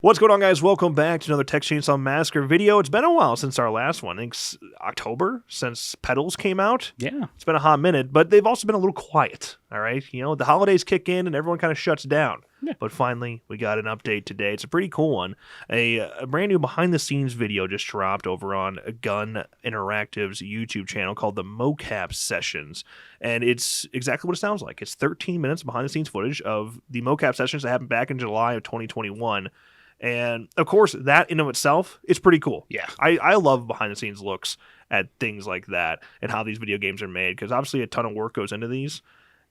What's going on, guys? Welcome back to another Texas Chainsaw Massacre video. It's been a while since our last one. I think it's October since Petals came out. Yeah. It's been a hot minute, but they've also been a little quiet, all right? You know, the holidays kick in and everyone kind of shuts down. Yeah. But finally, we got an update today. It's a pretty cool one. A brand new behind-the-scenes video just dropped over on Gun Interactive's YouTube channel called the Mocap Sessions. And it's exactly what it sounds like. It's 13 minutes behind-the-scenes footage of the Mocap Sessions that happened back in July of 2021. And, of course, that in of itself is pretty cool. Yeah. I love behind-the-scenes looks at things like that and how these video games are made, because obviously a ton of work goes into these.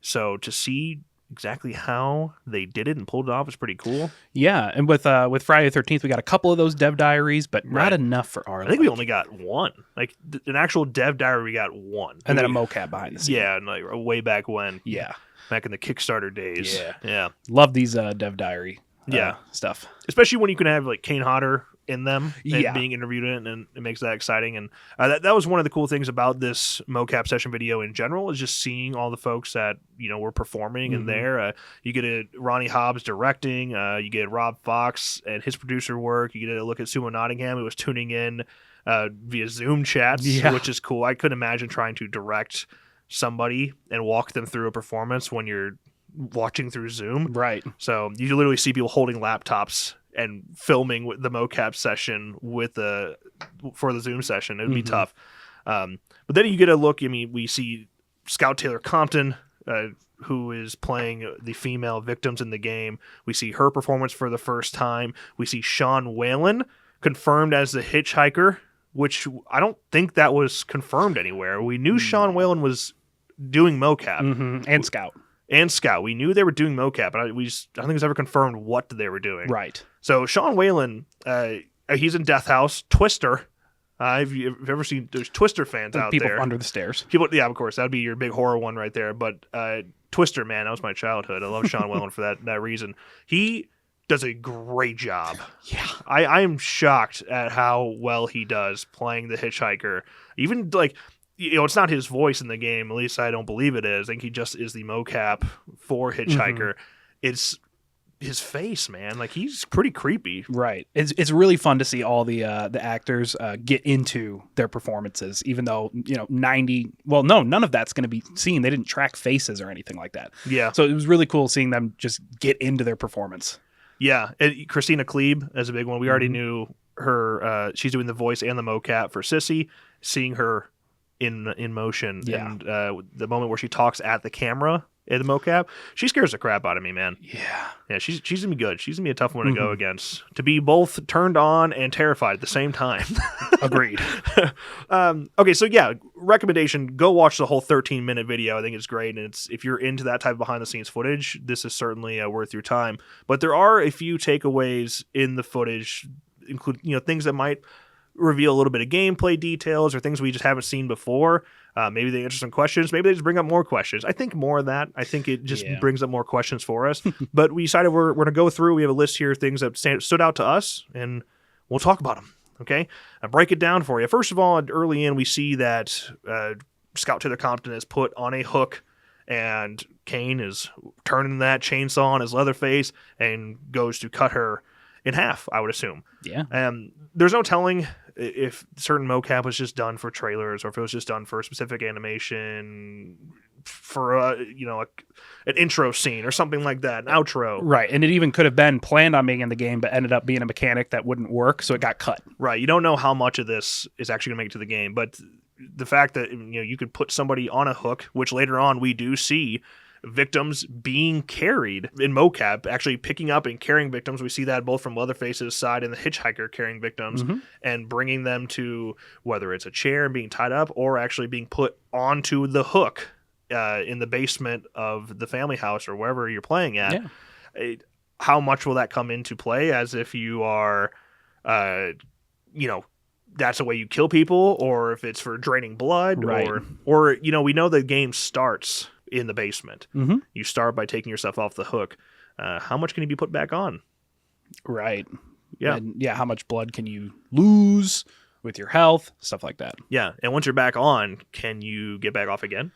So to see exactly how they did it and pulled it off is pretty cool. Yeah, and with Friday the 13th, we got a couple of those dev diaries, but not enough for our I think we only got one. Like, an actual dev diary, we got one. And then a mocap behind the scenes. Yeah, and like way back when. Yeah. Back in the Kickstarter days. Yeah. Love these dev diary stuff. Especially when you can have like Kane Hodder in them and being interviewed in it, and it makes that exciting. And that was one of the cool things about this mocap session video in general, is just seeing all the folks that, you know, were performing in there. You get a Ronnie Hobbs directing, you get Rob Fox and his producer work, you get a look at Sumo Nottingham, who was tuning in via Zoom chats, which is cool. I couldn't imagine trying to direct somebody and walk them through a performance when you're watching through Zoom. Right. So you literally see people holding laptops and filming with the mocap session for the Zoom session. It would be tough. But then you get a look. I mean, we see Scout Taylor Compton, who is playing the female victims in the game. We see her performance for the first time. We see Sean Whalen confirmed as the hitchhiker, which I don't think that was confirmed anywhere. We knew Sean Whalen was doing mocap. And Scout. And Scout. We knew they were doing mocap, but I don't think it was ever confirmed what they were doing. Right. So Sean Whalen, he's in Death House. Twister. If you've ever seen, there's Twister fans out people there. Under the Stairs. People, yeah, of course. That'd be your big horror one right there. But Twister, man, that was my childhood. I love Sean Whalen for that reason. He does a great job. Yeah. I am shocked at how well he does playing the hitchhiker. Even like, you know, it's not his voice in the game. At least I don't believe it is. I think he just is the mocap for Hitchhiker. It's his face, man. Like, he's pretty creepy. Right. It's really fun to see all the actors get into their performances, even though, you know, none of that's going to be seen. They didn't track faces or anything like that. Yeah. So it was really cool seeing them just get into their performance. Yeah. And Christina Klebe is a big one. We already knew her. She's doing the voice and the mocap for Sissy. Seeing her in motion, and the moment where she talks at the camera in the mocap, she scares the crap out of me, man. Yeah, she's gonna be good. She's gonna be a tough one to go against, to be both turned on and terrified at the same time. Agreed. Okay, so yeah, recommendation: go watch the whole 13-minute video. I think it's great, and if you're into that type of behind-the-scenes footage, this is certainly worth your time. But there are a few takeaways in the footage, include, you know, things that might reveal a little bit of gameplay details or things we just haven't seen before. Maybe they answer some questions. Maybe they just bring up more questions. I think more of that. I think it just brings up more questions for us. But we decided we're going to go through. We have a list here of things that stood out to us, and we'll talk about them. Okay? I'll break it down for you. First of all, early in, we see that Scout Taylor Compton is put on a hook, and Kane is turning that chainsaw on his leather face and goes to cut her in half, I would assume. Yeah. There's no telling if certain mocap was just done for trailers or if it was just done for a specific animation for an intro scene or something like that, an outro. Right, and it even could have been planned on being in the game, but ended up being a mechanic that wouldn't work, so it got cut. Right, you don't know how much of this is actually going to make it to the game, but the fact that, you know, you could put somebody on a hook, which later on we do see victims being carried in mocap, actually picking up and carrying victims. We see that both from Leatherface's side and the hitchhiker carrying victims and bringing them to, whether it's a chair and being tied up or actually being put onto the hook in the basement of the family house or wherever you're playing at. How much will that come into play as if you are, that's the way you kill people, or if it's for draining blood, or you know, we know the game starts in the basement. You start by taking yourself off the hook. How much can you be put back on? Right. Yeah. And how much blood can you lose with your health? Stuff like that. Yeah. And once you're back on, can you get back off again?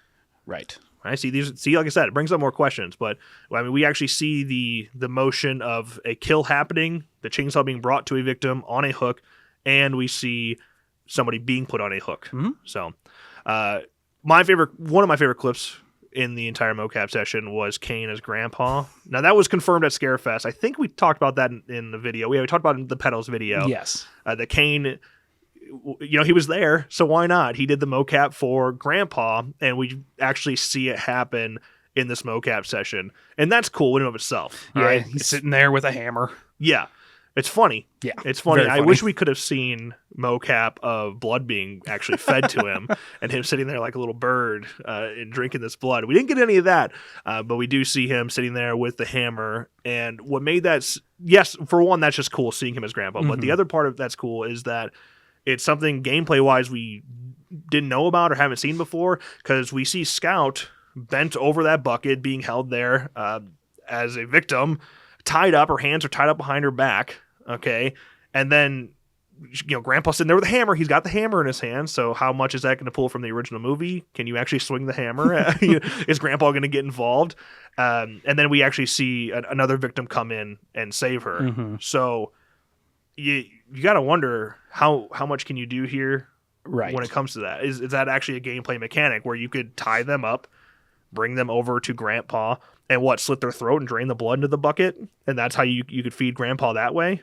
Right. I see these. See, like I said, it brings up more questions. But I mean, we actually see the motion of a kill happening, the chainsaw being brought to a victim on a hook, and we see somebody being put on a hook. Mm-hmm. So, one of my favorite clips in the entire mocap session was Kane as Grandpa. Now that was confirmed at Scarefest. I think we talked about that in the video. We talked about it in the Pedals video. Yes, that Kane, he was there, so why not? He did the mocap for Grandpa, and we actually see it happen in this mocap session, and that's cool in and of itself. Yeah, right? he's sitting there with a hammer. Yeah, it's funny. Yeah, it's funny. very I funny. wish we could have seen mocap of blood being actually fed to him, and him sitting there like a little bird and drinking this blood. We didn't get any of that, but we do see him sitting there with the hammer. And what made that? Yes, for one, that's just cool seeing him as Grandpa. Mm-hmm. But the other part of that's cool is that it's something gameplay-wise we didn't know about or haven't seen before, because we see Scout bent over that bucket, being held there as a victim, tied up. Her hands are tied up behind her back, okay? And then, Grandpa's sitting there with a hammer. He's got the hammer in his hand, so how much is that going to pull from the original movie? Can you actually swing the hammer? Is Grandpa going to get involved? And then we actually see another victim come in and save her. Mm-hmm. So you got to wonder how much can you do here Right. when it comes to that. Is that actually a gameplay mechanic where you could tie them up, bring them over to Grandpa, and slit their throat and drain the blood into the bucket? And that's how you could feed Grandpa that way?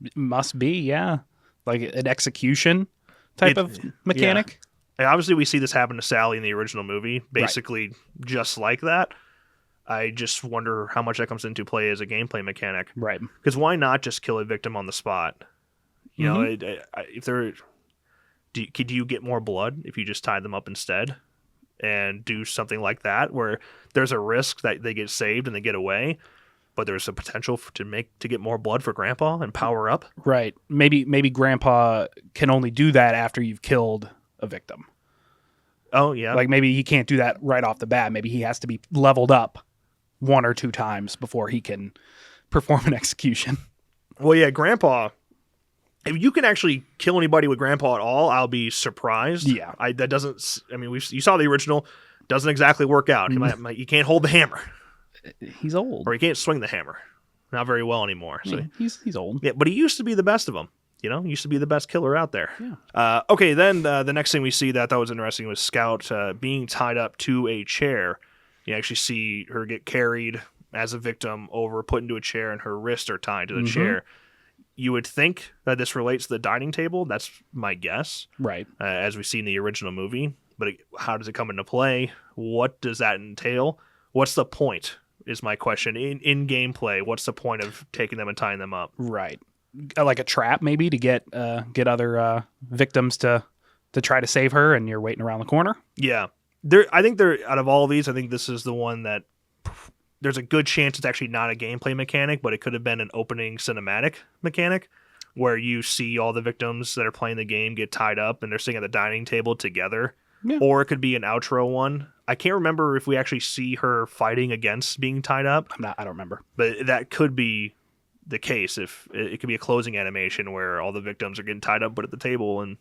It must be, yeah. Like an execution type of mechanic. Yeah. And obviously we see this happen to Sally in the original movie, basically just like that. I just wonder how much that comes into play as a gameplay mechanic. Right. Because why not just kill a victim on the spot? If they're... Could you get more blood if you just tie them up instead and do something like that, where there's a risk that they get saved and they get away, but there's a potential to get more blood for Grandpa and power up? Right. Maybe Grandpa can only do that after you've killed a victim. Oh, yeah. Like maybe he can't do that right off the bat. Maybe he has to be leveled up 1 or 2 times before he can perform an execution. Well, yeah, Grandpa... If you can actually kill anybody with Grandpa at all, I'll be surprised. Yeah. That doesn't... I mean, you saw the original. Doesn't exactly work out. He can't hold the hammer. He's old. Or he can't swing the hammer. Not very well anymore. So he's old. Yeah, but he used to be the best of them. He used to be the best killer out there. Yeah. Okay, then the next thing we see that I thought was interesting was Scout being tied up to a chair. You actually see her get carried as a victim over, put into a chair, and her wrists are tied to the chair. You would think that this relates to the dining table. That's my guess. Right. As we see in the original movie. But how does it come into play? What does that entail? What's the point, is my question. In gameplay, what's the point of taking them and tying them up? Right. Like a trap, maybe, to get other victims to try to save her, and you're waiting around the corner? Yeah. I think out of all of these, I think this is the one that... There's a good chance it's actually not a gameplay mechanic, but it could have been an opening cinematic mechanic where you see all the victims that are playing the game get tied up and they're sitting at the dining table together. Yeah. Or it could be an outro one. I can't remember if we actually see her fighting against being tied up. I don't remember. But that could be the case. If it could be a closing animation where all the victims are getting tied up but at the table and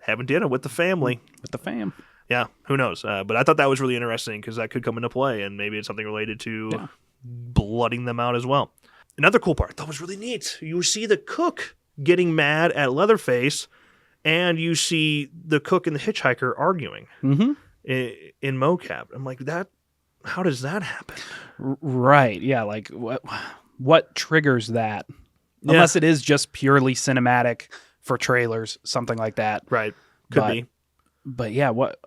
having dinner with the family. With the fam. Yeah, who knows? But I thought that was really interesting because that could come into play, and maybe it's something related to blooding them out as well. Another cool part that was really neat. You see the cook getting mad at Leatherface, and you see the cook and the hitchhiker arguing in mocap. I'm like, how does that happen? Right, yeah, like what triggers that? Yeah. Unless it is just purely cinematic for trailers, something like that. Right, could be. But yeah, what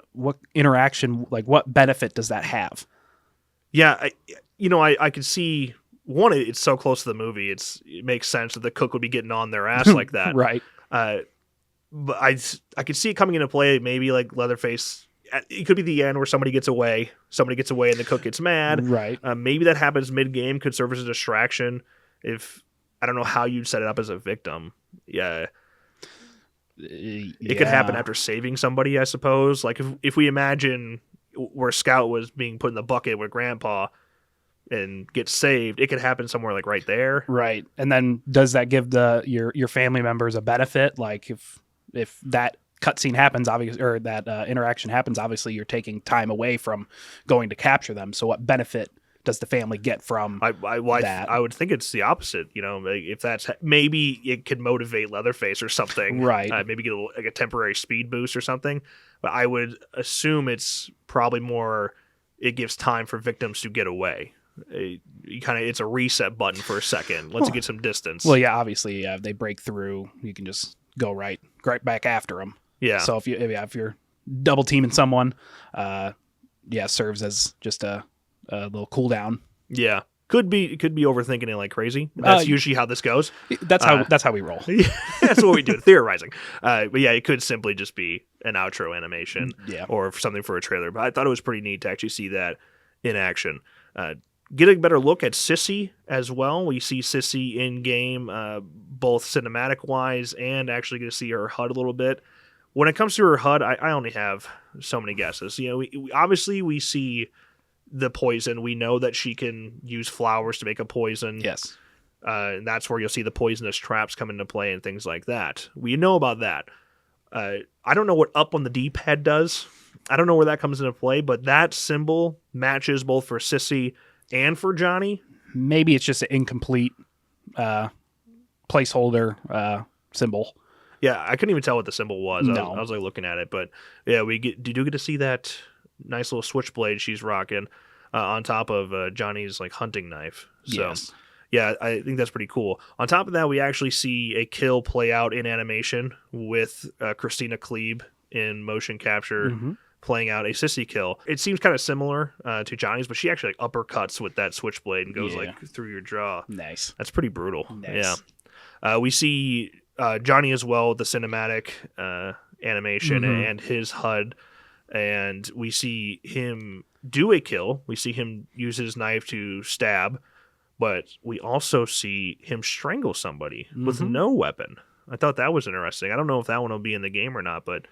interaction, like what benefit does that have? Yeah, I could see, one, it's so close to the movie, it makes sense that the cook would be getting on their ass like that. Right. But I could see it coming into play, maybe like Leatherface. It could be the end where somebody gets away and the cook gets mad. Right. Maybe that happens mid-game, could serve as a distraction. If I don't know how you'd set it up as a victim. Yeah. It could happen after saving somebody, I suppose. Like if we imagine where Scout was being put in the bucket with Grandpa and gets saved, it could happen somewhere like right there. Right. And then does that give your family members a benefit? Like if that cutscene happens, obviously, or that interaction happens, obviously you're taking time away from going to capture them. So what benefit does the family get from that? I would think it's the opposite. Like, if that's maybe it could motivate Leatherface or something, Right. Maybe get a temporary speed boost or something. But I would assume it's probably more. It gives time for victims to get away. It's a reset button for a second. Let's get some distance. Well, yeah, obviously, if they break through, you can just go right back after them. Yeah. So if you're double teaming someone, serves as just a little cooldown. Yeah. Could be overthinking it like crazy. That's usually how this goes. That's how we roll. That's what we do, theorizing. But yeah, it could simply just be an outro animation, or something for a trailer. But I thought it was pretty neat to actually see that in action. Get a better look at Sissy as well. We see Sissy in game, both cinematic wise and actually get to see her HUD a little bit. When it comes to her HUD, I only have so many guesses. We see the poison. We know that she can use flowers to make a poison. Yes. And that's where you'll see the poisonous traps come into play and things like that. We know about that. I don't know what up on the D-pad does. I don't know where that comes into play, but that symbol matches both for Sissy and for Johnny. Maybe it's just an incomplete placeholder symbol. Yeah, I couldn't even tell what the symbol was. No. I was like looking at it, but yeah, you do get to see that nice little switchblade she's rocking on top of Johnny's like hunting knife. So yes. Yeah, I think that's pretty cool. On top of that, we actually see a kill play out in animation with Christina Klebe in motion capture playing out a Sissy kill. It seems kind of similar to Johnny's, but she actually like uppercuts with that switchblade and goes like through your jaw. Nice. That's pretty brutal. Nice. Yeah. We see Johnny as well, the cinematic animation and his HUD, and we see him do a kill. We see him use his knife to stab, but we also see him strangle somebody with no weapon. I thought that was interesting. I don't know if that one will be in the game or not, but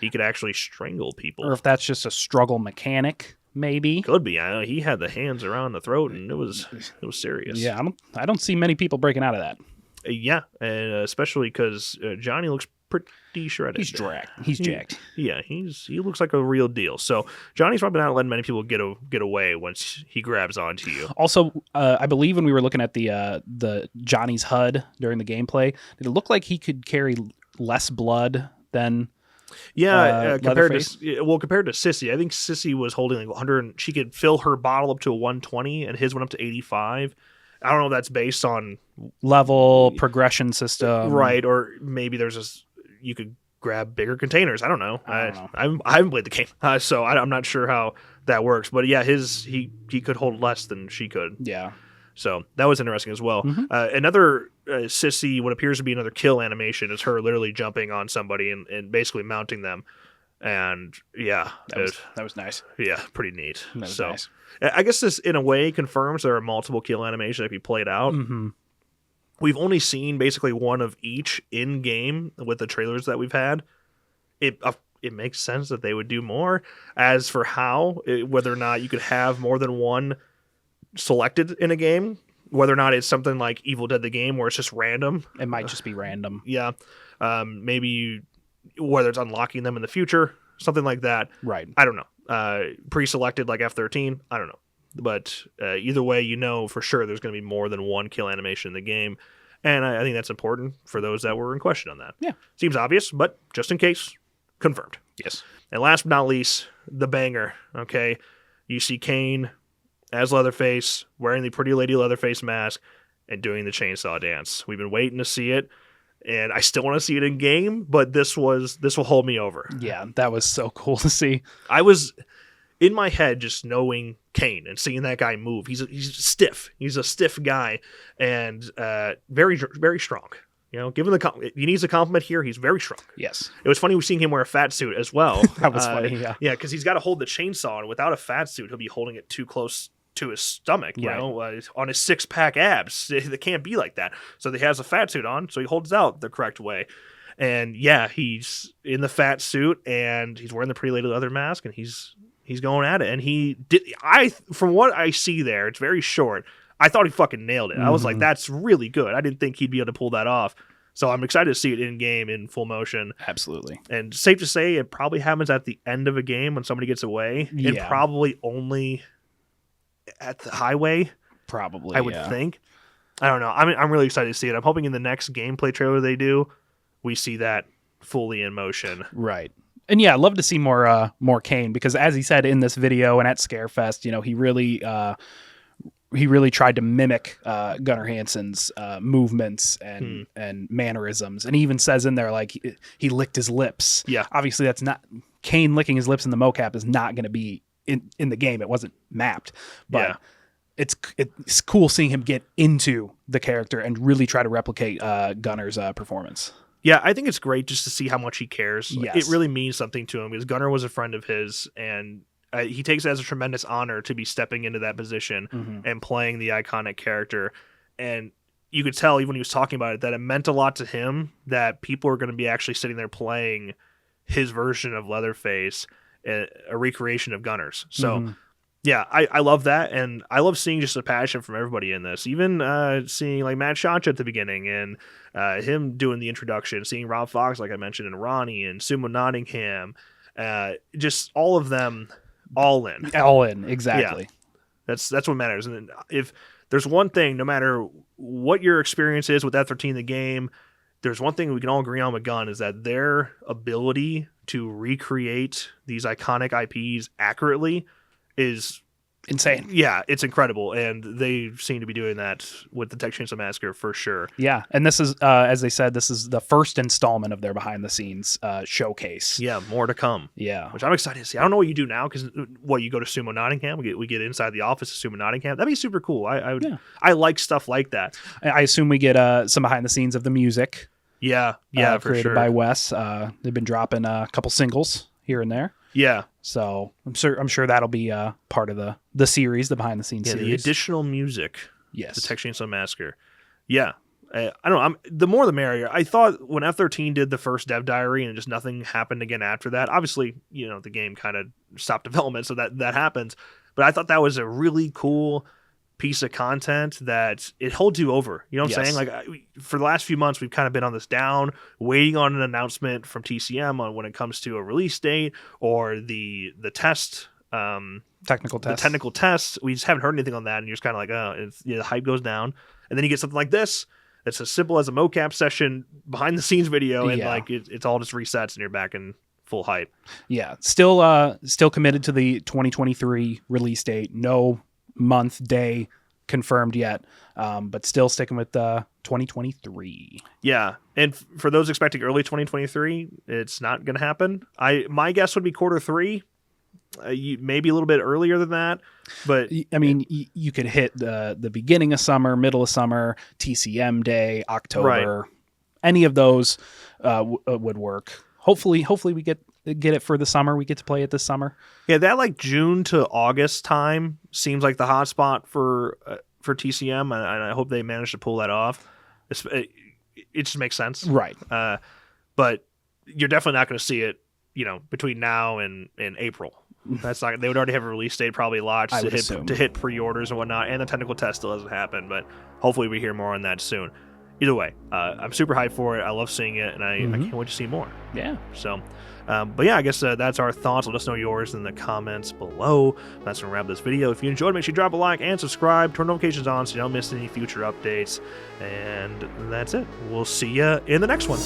he could actually strangle people. Or if that's just a struggle mechanic, maybe. Could be. I know he had the hands around the throat, and it was serious. Yeah, I don't see many people breaking out of that. Yeah, and especially because Johnny looks pretty shredded. He's jacked. Yeah, he looks like a real deal. So Johnny's probably not letting many people get away once he grabs onto you. Also, I believe when we were looking at the Johnny's HUD during the gameplay, did it look like he could carry less blood than? Yeah, compared to Sissy, I think Sissy was holding like 100. She could fill her bottle up to a 120, and his went up to 85. I don't know if that's based on level progression system, right? Or maybe you could grab bigger containers. I don't know. I haven't played the game, so I'm not sure how that works. But yeah, he could hold less than she could. Yeah. So that was interesting as well. Another Sissy, what appears to be another kill animation, is her literally jumping on somebody and basically mounting them. And yeah, that was nice. Yeah, pretty neat. That was nice. I guess this in a way confirms there are multiple kill animations that can be played out. We've only seen basically one of each in game with the trailers that we've had. It makes sense that they would do more. As for whether or not you could have more than one selected in a game, whether or not it's something like Evil Dead the game where it's just random. It might just be random. Yeah. Maybe whether it's unlocking them in the future, something like that. Right. I don't know. Pre-selected like F-13, I don't know. But either way, for sure there's going to be more than one kill animation in the game. And I think that's important for those that were in question on that. Yeah. Seems obvious, but just in case, confirmed. Yes. And last but not least, the banger. Okay. You see Kane as Leatherface, wearing the Pretty Lady Leatherface mask, and doing the chainsaw dance. We've been waiting to see it, and I still want to see it in game, but this will hold me over. Yeah, that was so cool to see. I was in my head just knowing Kane and seeing that guy move. He's stiff. He's a stiff guy, and very, very strong. Given he needs a compliment here, he's very strong. Yes. It was funny seeing him wear a fat suit as well. That was funny, yeah. Yeah, because he's got to hold the chainsaw, and without a fat suit, he'll be holding it too close to his stomach, on his six-pack abs. It can't be like that. So he has a fat suit on, so he holds out the correct way. And yeah, he's in the fat suit, and he's wearing the Pretty Lady leather mask, and he's going at it. And from what I see there, it's very short. I thought he fucking nailed it. I was like, that's really good. I didn't think he'd be able to pull that off. So I'm excited to see it in game in full motion. Absolutely. And safe to say, it probably happens at the end of a game when somebody gets away, and Yeah. probably only at the highway. Probably, I would think. I don't know. I'm really excited to see it. I'm hoping in the next gameplay trailer they do, we see that fully in motion. Right. And yeah, I'd love to see more Kane, because as he said in this video and at Scarefest, you know, he really tried to mimic Gunnar Hansen's movements and mannerisms, and he even says in there like he licked his lips. Yeah, obviously that's not Kane licking his lips in the mocap is not going to be in the game. It wasn't mapped, but yeah. It's cool seeing him get into the character and really try to replicate Gunnar's performance. Yeah, I think it's great just to see how much he cares. Yes. It really means something to him because Gunnar was a friend of his, and he takes it as a tremendous honor to be stepping into that position and playing the iconic character. And you could tell even when he was talking about it that it meant a lot to him that people are going to be actually sitting there playing his version of Leatherface, a recreation of Gunnar's. So yeah, I love that, and I love seeing just a passion from everybody in this. Even seeing like Matt Shancha at the beginning, and him doing the introduction, seeing Rob Fox, like I mentioned, and Ronnie, and Sumo Nottingham, just all of them, all in, exactly. Yeah, that's what matters. And if there's one thing, no matter what your experience is with F-13 the game, there's one thing we can all agree on with Gun is that their ability to recreate these iconic IPs accurately is insane. Yeah, it's incredible, and they seem to be doing that with the Texas Chainsaw Massacre for sure. Yeah, and this is, as they said, this is the first installment of their behind-the-scenes showcase. Yeah, more to come. Yeah, which I'm excited to see. I don't know what you do now because you go to Sumo Nottingham, we get inside the office of Sumo Nottingham. That'd be super cool. I like stuff like that. I assume we get some behind the scenes of the music. Yeah, for created sure. by Wes. They've been dropping a couple singles here and there. Yeah. So I'm sure that'll be part of the series, the behind the scenes series. The additional music. Yes. The Texas Chainsaw Massacre. Yeah. I don't know. The more the merrier. I thought when F-13 did the first dev diary and just nothing happened again after that, obviously, the game kind of stopped development, so that happens. But I thought that was a really cool piece of content that it holds you over. You know what I'm saying? Like for the last few months, we've kind of been on this down, waiting on an announcement from TCM on when it comes to a release date or the test, technical test. The technical tests. We just haven't heard anything on that, and you're just kind of like, the hype goes down, and then you get something like this. It's as simple as a mocap session, behind the scenes video, and it's all just resets, and you're back in full hype. Yeah, still committed to the 2023 release date. No month, day confirmed yet, but still sticking with 2023. Yeah, and for those expecting early 2023, it's not going to happen. My guess would be Q3, maybe a little bit earlier than that. But I mean, you could hit the beginning of summer, middle of summer, TCM day, October. Right. Any of those would work. Hopefully we get it for the summer. We get to play it this summer. Yeah, that like June to August time seems like the hot spot for TCM, and I hope they manage to pull that off. It just makes sense, right? But you're definitely not going to see it, between now and April. That's not. They would already have a release date probably lodged to hit pre-orders and whatnot, and the technical test still hasn't happened. But hopefully we hear more on that soon. Either way, I'm super hyped for it. I love seeing it, and I can't wait to see more. Yeah. So, but yeah, I guess that's our thoughts. Let us know yours in the comments below. That's going to wrap this video. If you enjoyed, make sure you drop a like and subscribe. Turn notifications on so you don't miss any future updates. And that's it. We'll see you in the next one.